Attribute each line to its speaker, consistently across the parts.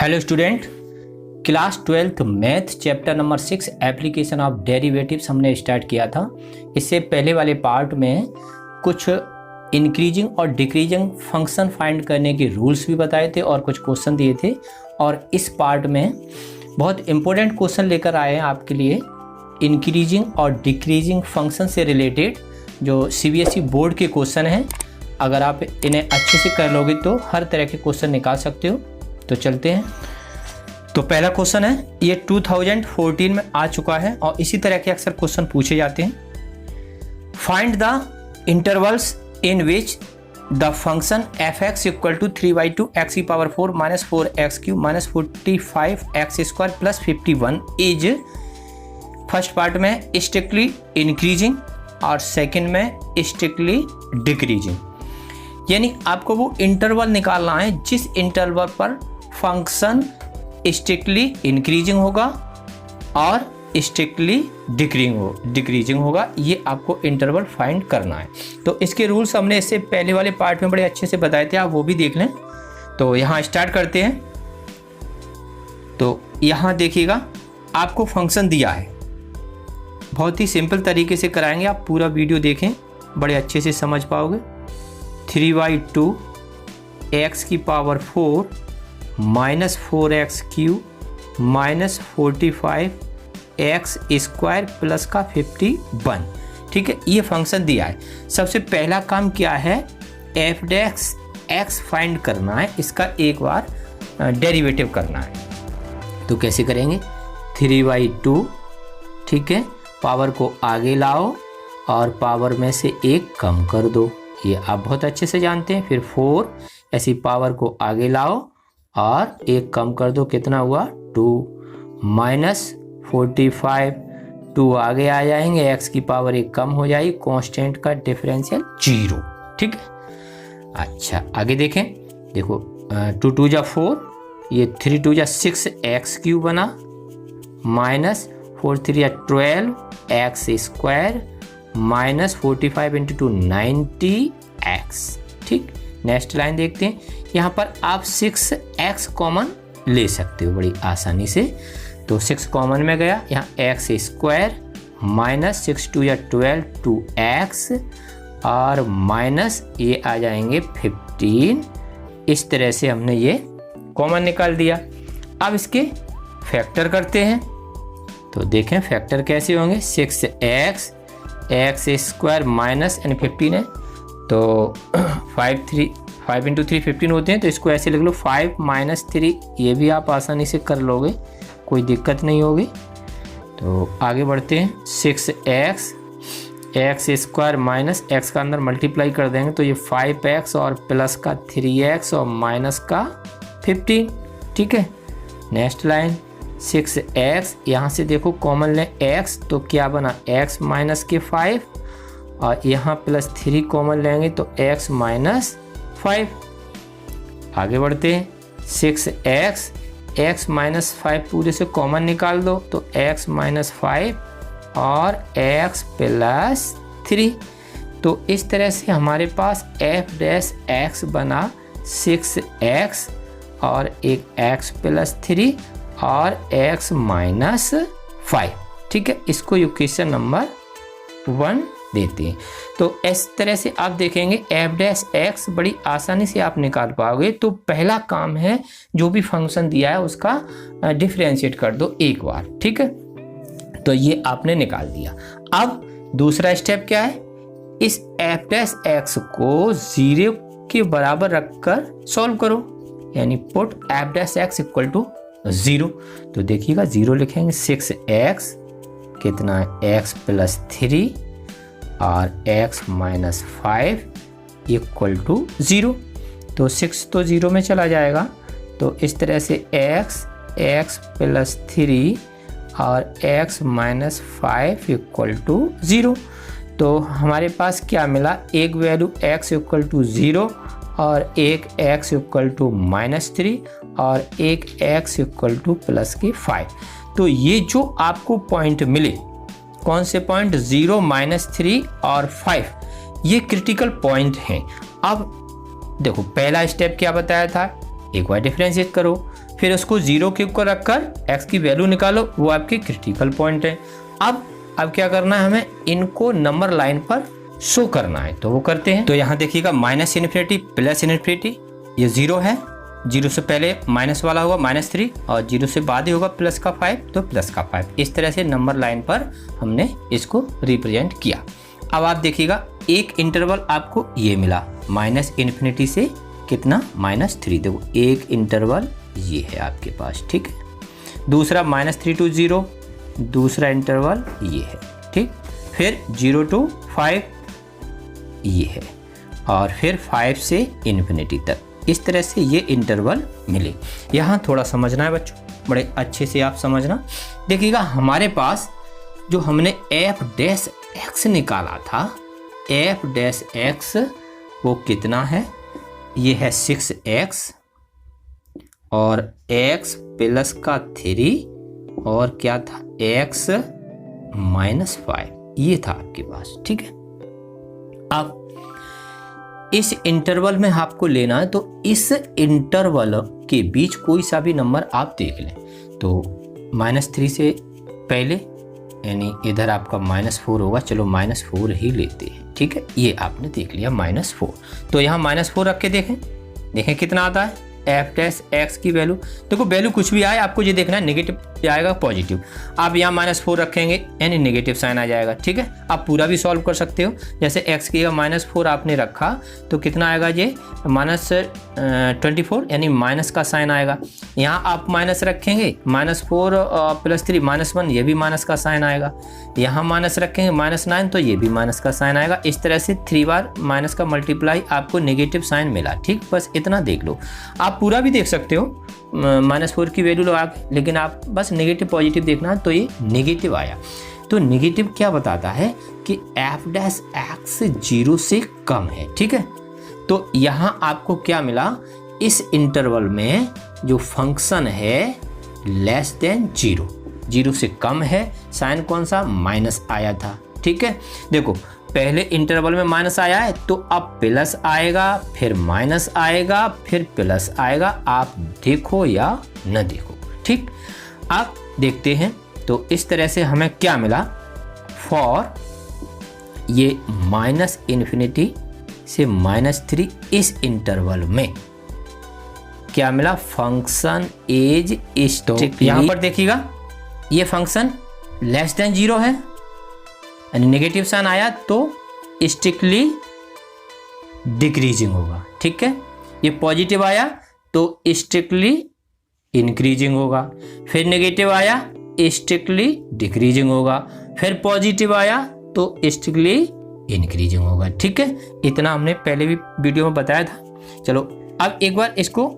Speaker 1: Hello student, class 12th math chapter number 6 application of derivatives हमने start किया था। इससे पहले वाले पार्ट में कुछ इंक्रीजिंग और डिक्रीजिंग फंक्शन फाइंड करने के रूल्स भी बताए थे और कुछ क्वेश्चन दिए थे। और इस पार्ट में बहुत इंपॉर्टेंट क्वेश्चन लेकर आए हैं आपके लिए, इंक्रीजिंग और डिक्रीजिंग फंक्शन से रिलेटेड जो सीबीएसई बोर्ड के क्वेश्चन हैं। अगर आप इन्हें अच्छे से कर लोगे तो हर तरह के क्वेश्चन निकाल सकते हो। तो चलते हैं। तो पहला क्वेश्चन है, ये 2014 में आ चुका है और इसी तरह के अक्सर क्वेश्चन पूछे जाते हैं। Find the intervals in which the function f(x) equal to 3/2 x⁴ minus 4x³ minus 45x² plus 51 is, first part में स्ट्रिक्टली इंक्रीजिंग और सेकंड में स्ट्रिक्टली डिक्रीजिंग। यानी आपको वो इंटरवल निकालना है जिस इंटरवल पर फंक्शन स्ट्रिक्टली इंक्रीजिंग होगा और स्ट्रिक्टली डिक्रीजिंग होगा। ये आपको इंटरवल फाइंड करना है। तो इसके रूल्स हमने इससे पहले वाले पार्ट में बड़े अच्छे से बताए थे, आप वो भी देख लें। तो यहाँ स्टार्ट करते हैं। तो यहाँ देखिएगा, आपको फंक्शन दिया है, बहुत ही सिंपल तरीके से कराएंगे। आप पूरा वीडियो देखें, बड़े अच्छे से समझ पाओगे। 3/2 x⁴ minus 4x³ minus 45x² plus का 51। ठीक है, ये फंक्शन दिया है। सबसे पहला काम क्या है, f(x) फाइंड करना है, इसका एक बार डेरिवेटिव करना है। तो कैसे करेंगे, 3/2, ठीक है, पावर को आगे लाओ और पावर में से एक कम कर दो, ये आप बहुत अच्छे से जानते हैं। फिर 4, ऐसी पावर को आगे लाओ और एक कम कर दो, कितना हुआ 2 माइनस 45, 2 आगे आ जाएंगे, x की पावर एक कम हो जाएगी, कांस्टेंट का डिफरेंशियल 0। ठीक है, अच्छा आगे देखें। देखो 2 2 जा 4, ये 3 2 जा 6x³ बना, माइनस 4 3 जा 12x² माइनस 45 × 2 90x। ठीक, नेक्स्ट लाइन देखते हैं। यहाँ पर आप 6x कॉमन ले सकते हो बड़ी आसानी से। तो 6 कॉमन में गया, यहाँ x² माइनस 6 2 या 12 2x और माइनस ये आ जाएंगे 15। इस तरह से हमने ये कॉमन निकाल दिया। अब इसके फैक्टर करते हैं। तो देखें फैक्टर कैसे होंगे, 6x x² माइनस यानी 15 है, तो 5 × 3 15 होते हैं। तो इसको ऐसे लिख लो 5 - 3, ये भी आप आसानी से कर लोगे, कोई दिक्कत नहीं होगी। तो आगे बढ़ते हैं। 6x x² माइनस x का अंदर मल्टीप्लाई कर देंगे तो ये 5x और प्लस का 3x और माइनस का 15। ठीक है, नेक्स्ट लाइन 6x, यहाँ से देखो कॉमन लें x, तो क्या बना x माइनस के 5 और यहाँ प्लस 3 कॉमन लेंगे तो x माइनस 5। आगे बढ़ते हैं। 6x x माइनस 5 पूरे से कॉमन निकाल दो तो x माइनस 5 और x प्लस 3। तो इस तरह से हमारे पास f' बना 6x और एक x प्लस 3 और x माइनस 5। ठीक है, इसको इक्वेशन नंबर 1 देते हैं। तो इस तरह से आप देखेंगे f' बड़ी आसानी से आप निकाल पाओगे। तो पहला काम है, जो भी फंक्शन दिया है उसका डिफरेंशिएट कर दो एक बार। ठीक है, तो ये आपने निकाल दिया। अब दूसरा स्टेप क्या है, इस f' को 0 के बराबर रखकर सॉल्व करो, यानी पुट f' इक्वल टू 0। तो देखिएगा 0 लिखेंगे, 6x कितना है x प्लस 3 और x माइनस 5 इक्वल टू 0। तो 6 तो 0 में चला जाएगा। तो इस तरह से x प्लस 3 और x माइनस 5 इक्वल टू 0। तो हमारे पास क्या मिला, एक वैल्यू x इक्वल टू 0 और एक x इक्वल टू -3 और एक x इक्वल टू प्लस के 5। तो ये जो आपको पॉइंट मिले, कौन से पॉइंट, 0 -3 और 5, ये क्रिटिकल पॉइंट हैं। अब देखो पहला स्टेप क्या बताया था, एक बार डिफरेंशिएट करो फिर उसको 0 के ऊपर रखकर x की वैल्यू निकालो, वो आपके क्रिटिकल पॉइंट है। अब क्या करना है, हमें इनको नंबर लाइन पर शो करना है, तो वो करते हैं। तो यहाँ देखिएगा माइनस इन्फिनिटी प्लस इन्फिनिटी, ये 0 है, 0 से पहले माइनस वाला होगा -3 और 0 से बाद ही होगा प्लस का 5 तो प्लस का 5। इस तरह से नंबर लाइन पर हमने इसको रिप्रेजेंट किया। अब आप देखिएगा एक इंटरवल आपको ये मिला माइनस इन्फिनिटी से कितना -3, देखो एक इंटरवल ये है आपके पास, ठीक है। दूसरा -3 to 0, दूसरा इंटरवल ये है, ठीक। फिर 0 to 5 ये है, और फिर 5 से इन्फिनिटी तक। इस तरह से ये इंटरवल मिले। यहाँ थोड़ा समझना है बच्चों, बड़े अच्छे से आप समझना। देखिएगा हमारे पास जो हमने f' निकाला था, f' वो कितना है, ये है 6x और x प्लस का 3 और क्या था x -5, ये था आपके पास, ठीक है। अब इस इंटरवल में आपको लेना है, तो इस इंटरवल के बीच कोई सा भी नंबर आप देख लें। तो -3 से पहले यानी इधर आपका -4 होगा, चलो -4 ही लेते हैं, ठीक है। ये आपने देख लिया -4, तो यहाँ -4 रख के देखें कितना आता है f' की वैल्यू। देखो वैल्यू कुछ भी आए, आपको ये देखना है नेगेटिव आएगा पॉजिटिव। आप यहाँ -4 रखेंगे यानी नेगेटिव साइन आ जाएगा, ठीक है। आप पूरा भी सॉल्व कर सकते हो, जैसे x की -4 आपने रखा तो कितना आएगा, ये -24 यानी माइनस का साइन आएगा। यहाँ आप माइनस रखेंगे, -4 + 3 -1, ये भी माइनस का साइन आएगा। यहाँ माइनस रखेंगे -9 तो ये भी माइनस का साइन आएगा। इस तरह से 3 बार माइनस का मल्टीप्लाई आपको नेगेटिव साइन मिला, ठीक। बस इतना देख लो, आप पूरा भी देख सकते हो -4 की वैल्यू लगा के, लेकिन आप बस नेगेटिव पॉजिटिव देखना। तो ये नेगेटिव आया, तो नेगेटिव क्या बताता है कि f' 0 से कम है, ठीक है। तो यहाँ आपको क्या मिला, इस इंटरवल में जो फंक्शन है <0, 0 से कम है, साइन कौन सा माइनस आया था, ठीक है। देखो पहले इंटरवल में माइनस आया है तो अब प्लस आएगा, फिर माइनस आएगा, फिर प्लस आएगा। आप देखो या न देखो, ठीक। आप देखते हैं तो इस तरह से हमें क्या मिला, फॉर ये -इन्फिनिटी से -3 इस इंटरवल में क्या मिला, फंक्शन इज स्ट्रिक्टली। यहाँ पर देखिएगा ये फंक्शन <0 है, यानी नेगेटिव साइन आया तो स्ट्रिक्टली डिक्रीजिंग होगा, ठीक है। ये पॉजिटिव आया तो स्ट्रिक्टली इंक्रीजिंग होगा, फिर नेगेटिव आया स्ट्रिक्टली डिक्रीजिंग होगा, फिर पॉजिटिव आया तो स्ट्रिक्टली इंक्रीजिंग होगा, ठीक है। इतना हमने पहले भी वीडियो में बताया था। चलो अब एक बार इसको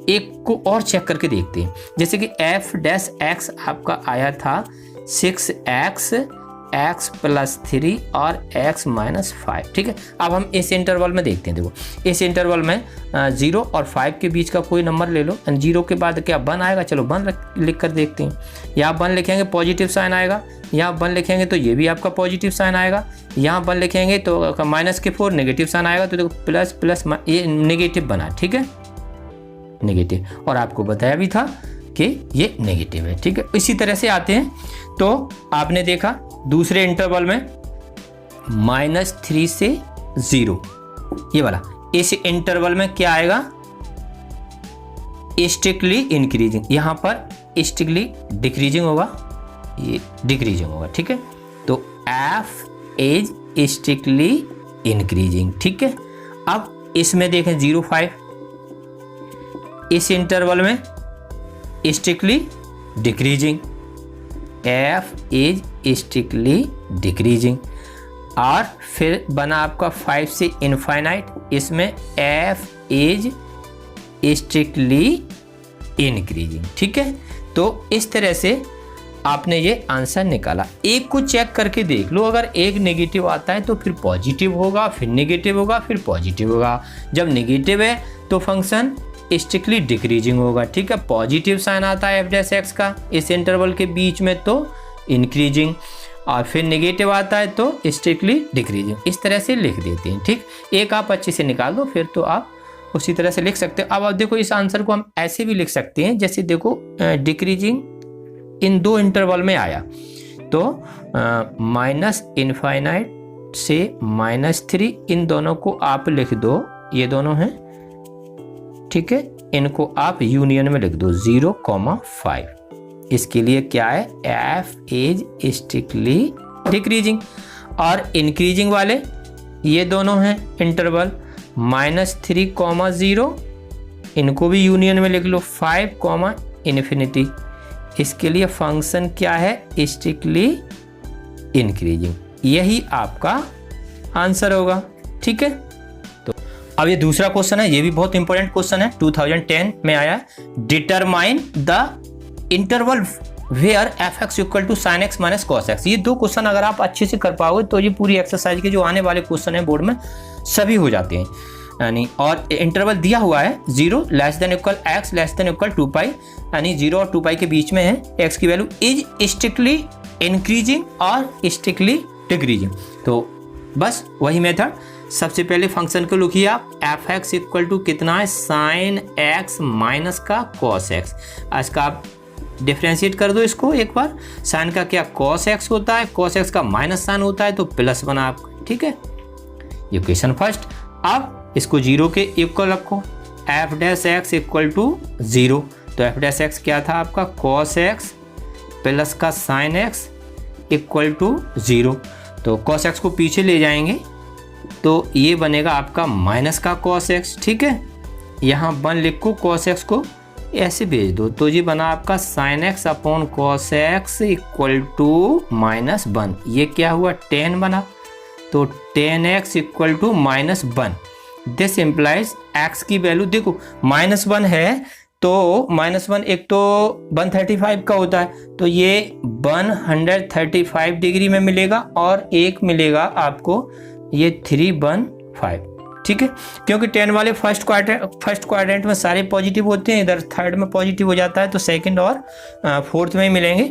Speaker 1: एक को और चेक करके देखते हैं। जैसे कि f' आपका आया था 6x x + 3 और x - 5, ठीक है। अब हम इस इंटरवल में देखते हैं। देखो इस इंटरवल में 0 और 5 के बीच का कोई नंबर ले लो। 0 के बाद क्या 1 आएगा, चलो 1 लिख कर देखते हैं। यहाँ 1 लिखेंगे पॉजिटिव साइन आएगा, यहाँ 1 लिखेंगे तो ये भी आपका पॉजिटिव साइन आएगा, यहाँ 1 लिखेंगे तो -4 नेगेटिव साइन आएगा। तो देखो प्लस ये नेगेटिव बना, ठीक है, नेगेटिव। और आपको बताया भी था कि ये नेगेटिव है, ठीक है। इसी तरह से आते हैं तो आपने देखा दूसरे इंटरवल में -3 से 0 ये वाला, इस इंटरवल में क्या आएगा, स्ट्रिक्टली इंक्रीजिंग। यहाँ पर स्ट्रिक्टली डिक्रीजिंग होगा, ये डिक्रीजिंग होगा, ठीक है। तो f इज स्ट्रिक्टली इंक्रीजिंग, ठीक है। अब इसमें देखें 0 5, इस इंटरवल में strictly decreasing, f is strictly decreasing. और फिर बना आपका 5 से इनफाइनाइट, इसमें f इज स्ट्रिक्टली इंक्रीजिंग, ठीक है। तो इस तरह से आपने ये आंसर निकाला। एक को चेक करके देख लो, अगर एक नेगेटिव आता है तो फिर पॉजिटिव होगा, फिर नेगेटिव होगा, फिर पॉजिटिव होगा। जब नेगेटिव है तो फंक्शन स्ट्रिक्टली डिक्रीजिंग होगा, ठीक है। पॉजिटिव साइन आता है f' का इस इंटरवल के बीच में तो इंक्रीजिंग, और फिर नेगेटिव आता है तो स्ट्रिक्टली डिक्रीजिंग। इस तरह से लिख देते हैं, ठीक। एक आप अच्छे से निकाल दो, फिर तो आप उसी तरह से लिख सकते हैं। अब आप देखो इस आंसर को हम ऐसे भी लिख सकते हैं, जैसे देखो डिक्रीजिंग इन 2 इंटरवल में आया, तो -∞ से -3 इन दोनों को आप लिख दो, ये दोनों हैं, ठीक है, इनको आप यूनियन में लिख दो 0,5। इसके लिए क्या है, f इज स्ट्रिक्टली डिक्रीजिंग। और इंक्रीजिंग वाले ये दोनों हैं इंटरवल -3,0, इनको भी यूनियन में लिख लो 5,∞। इसके लिए फंक्शन क्या है, स्ट्रिक्टली इंक्रीजिंग। यही आपका आंसर होगा, ठीक है। तो अब ये दूसरा क्वेश्चन है, ये भी बहुत इंपॉर्टेंट क्वेश्चन है, 2010 में आया। Determine the interval where fx equal to sin x minus cos x। ये 2 क्वेश्चन अगर आप अच्छे से कर पाओगे तो ये पूरी एक्सरसाइज के जो आने वाले क्वेश्चन है बोर्ड में सभी हो जाते हैं। यानी और इंटरवल दिया हुआ है 0 less than equal x less than equal 2π, यानी 0 और 2π के बीच में है। x की वैल्यू इज स्ट्रिक्टली इंक्रीजिंग और स्ट्रिक्टली डिक्रीजिंग। तो बस वही मेथड, सबसे पहले फंक्शन को लिखिए आप, fx इक्वल टू कितना है, sin x माइनस का cos x। आज का आप डिफ्रेंशिएट कर दो इसको एक बार, साइन का क्या cos x होता है, cos x का माइनस साइन होता है, तो प्लस बना आपका, ठीक है। ये क्वेश्चन फर्स्ट। अब इसको 0 के इक्वल रखो, f dash x equal to 0, तो f डैश x क्या था आपका, cos x प्लस का sin x इक्वल टू 0। तो cos x को पीछे ले जाएंगे तो ये बनेगा आपका माइनस का cos x, ठीक है। यहाँ 1 लिखो, cos x को ऐसे भेज दो, तो ये बना आपका sin x upon cos x equal to -1। ये क्या हुआ, tan बना, तो tan x equal to -1। This implies x की वैल्यू देखो -1 है, तो -1 एक तो 135 का होता है, तो ये 135 डिग्री में मिलेगा, और एक मिलेगा आपको ये 315, ठीक है। क्योंकि 10 वाले फर्स्ट क्वाड्रेंट में सारे पॉजिटिव होते हैं, इधर थर्ड में पॉजिटिव हो जाता है, तो सेकंड और फोर्थ में ही मिलेंगे।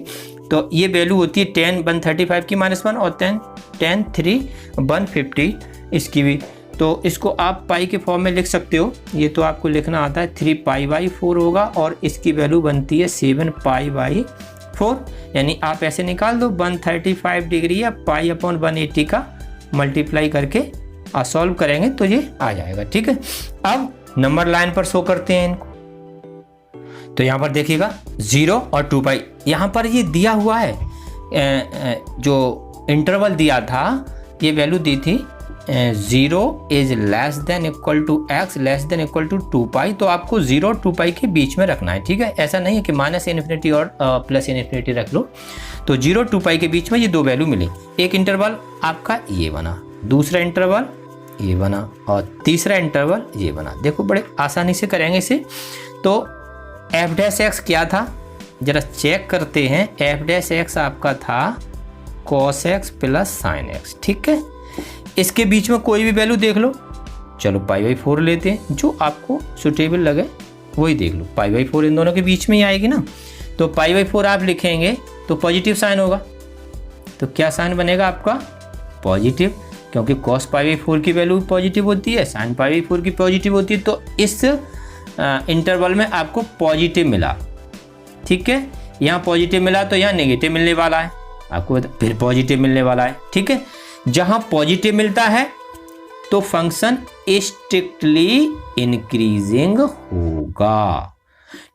Speaker 1: तो ये वैल्यू होती है 10 135 की -1 और 10 3 150 इसकी भी। तो इसको आप पाई के फॉर्म में लिख सकते हो, ये तो आपको लिखना आता है 3π/4 होगा, और इसकी वैल्यू बनती है 7π/4। यानी आप ऐसे निकाल दो, 135 डिग्री या π/180 का मल्टीप्लाई करके सॉल्व करेंगे तो ये आ जाएगा, ठीक है। अब नंबर लाइन पर शो करते हैं इनको, तो यहाँ पर देखिएगा 0 और 2π, यहाँ पर ये दिया हुआ है, जो इंटरवल दिया था ये वैल्यू दी थी 0 is less than equal to x less than equal to 2π, तो आपको 0 और 2π के बीच में रखना है, ठीक है। ऐसा नहीं है कि -∞ और +∞ रख लो। तो 0 2π के बीच में ये 2 वैल्यू मिले। एक इंटरवल आपका ये बना, दूसरा इंटरवल ये बना, और तीसरा इंटरवल ये बना। देखो बड़े आसानी से करेंगे इसे। तो f डैश x क्या था, जरा चेक करते हैं। f डैश x आपका था cos x plus sin x, ठीक है। इसके बीच में कोई भी वैल्यू देख लो, चलो π/4 लेते हैं, जो आपको सुटेबल लगे वही देख लो। π/4 इन दोनों के बीच में ही आएगी ना, तो π/4 आप लिखेंगे तो पॉजिटिव साइन होगा, तो क्या साइन बनेगा आपका, पॉजिटिव, क्योंकि cos π/4 की वैल्यू पॉजिटिव होती है, sin π/4 की पॉजिटिव होती है। तो इस इंटरवल में आपको पॉजिटिव मिला, ठीक है। यहाँ पॉजिटिव मिला तो यहाँ नेगेटिव मिलने वाला है, आपको फिर पॉजिटिव मिलने वाला है, ठीक है। जहाँ पॉजिटिव मिलता है तो फंक्शन स्ट्रिक्टली इंक्रीजिंग होगा,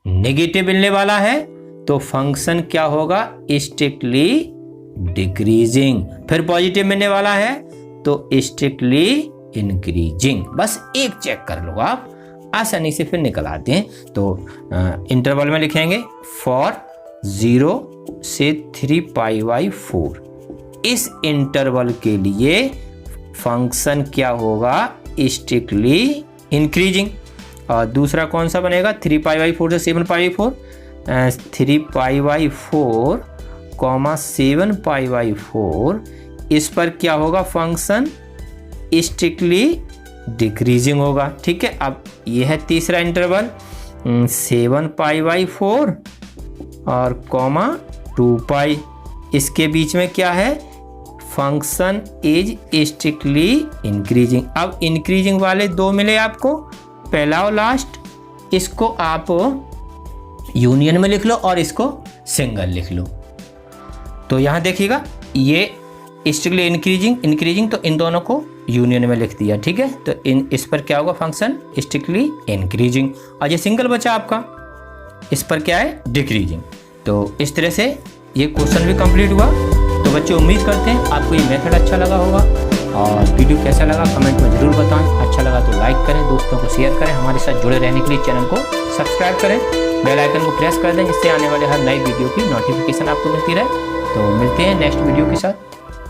Speaker 1: नेगेटिव मिलने वाला है तो फंक्शन क्या होगा, स्ट्रिक्टली डिक्रीजिंग, फिर पॉजिटिव मिलने वाला है तो स्ट्रिक्टली इंक्रीजिंग। बस एक चेक कर लो आप, आसानी से फिर निकल आते हैं। तो इंटरवल में लिखेंगे फॉर 0 से 3π/4, इस इंटरवल के लिए फंक्शन क्या होगा, स्ट्रिक्टली इंक्रीजिंग। और दूसरा कौन सा बनेगा, 3π/4 से 7π/4, 3π/4 7π/4, इस पर क्या होगा, फंक्शन स्ट्रिक्टली डिक्रीजिंग होगा, ठीक है। अब यह है तीसरा इंटरवल 7π/4 और 2π, इसके बीच में क्या है, फंक्शन इज स्ट्रिक्टली इंक्रीजिंग। अब इंक्रीजिंग वाले 2 मिले आपको, पहला और लास्ट, इसको आप यूनियन में लिख लो और इसको सिंगल लिख लो। तो यहाँ देखिएगा ये स्ट्रिक्टली इंक्रीजिंग, तो इन दोनों को यूनियन में लिख दिया, ठीक है। तो इस पर क्या होगा फंक्शन, स्ट्रिक्टली इंक्रीजिंग। और ये सिंगल बचा आपका, इस पर क्या है, डिक्रीजिंग। तो इस तरह से ये क्वेश्चन भी कंप्लीट हुआ। तो बच्चे उम्मीद करते हैं आपको ये मेथड अच्छा लगा होगा, और वीडियो कैसा लगा कमेंट में ज़रूर बताएं। अच्छा लगा तो लाइक करें, दोस्तों को शेयर करें, हमारे साथ जुड़े रहने के लिए चैनल को सब्सक्राइब करें, बेल आइकन को प्रेस कर दें, जिससे आने वाले हर नई वीडियो की नोटिफिकेशन आपको मिलती रहे। तो मिलते हैं नेक्स्ट वीडियो के साथ।